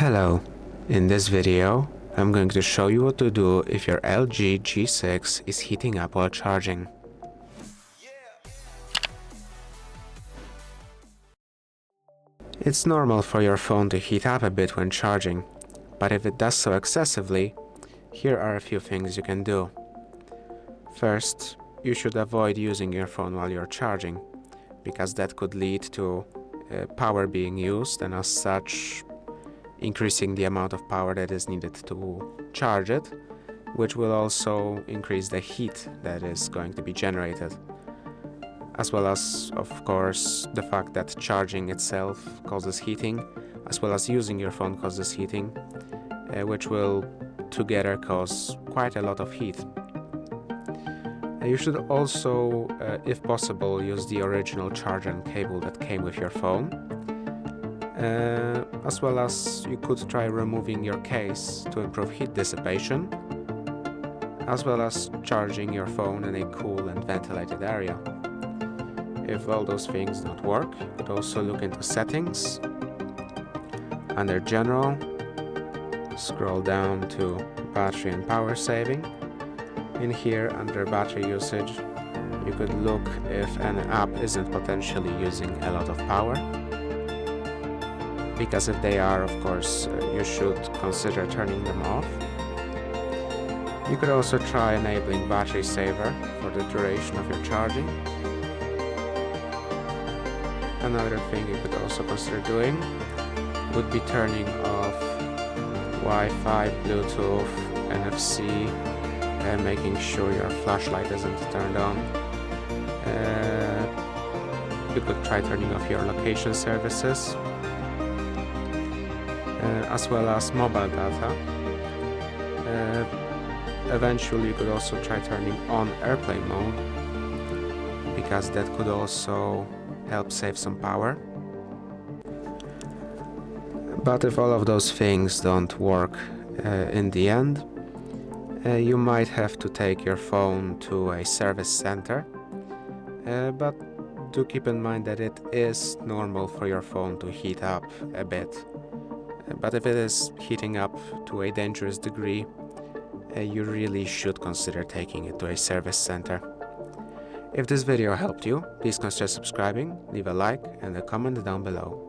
Hello, in this video I'm going to show you what to do if your LG G6 is heating up while charging. It's normal for your phone to heat up a bit when charging, but if it does so excessively, here are a few things you can do. First, you should avoid using your phone while you're charging, because that could lead to power being used and as such increasing the amount of power that is needed to charge it, which will also increase the heat that is going to be generated. As well as, of course, the fact that charging itself causes heating, as well as using your phone causes heating, which will together cause quite a lot of heat. You should also, if possible, use the original charger and cable that came with your phone. As well as you could try removing your case to improve heat dissipation, as well as charging your phone in a cool and ventilated area. If all those things don't work, you could also look into settings. Under General, scroll down to Battery and Power Saving. In here, under Battery Usage, you could look if an app isn't potentially using a lot of power. Because if they are, of course, you should consider turning them off. You could also try enabling battery saver for the duration of your charging. Another thing you could also consider doing would be turning off Wi-Fi, Bluetooth, NFC, and making sure your flashlight isn't turned on. You could try turning off your location services, as well as mobile data. Eventually you could also try turning on airplane mode, because that could also help save some power. But if all of those things don't work in the end, you might have to take your phone to a service center, but do keep in mind that it is normal for your phone to heat up a bit. But if it is heating up to a dangerous degree, you really should consider taking it to a service center. If this video helped you, please consider subscribing, leave a like and a comment down below.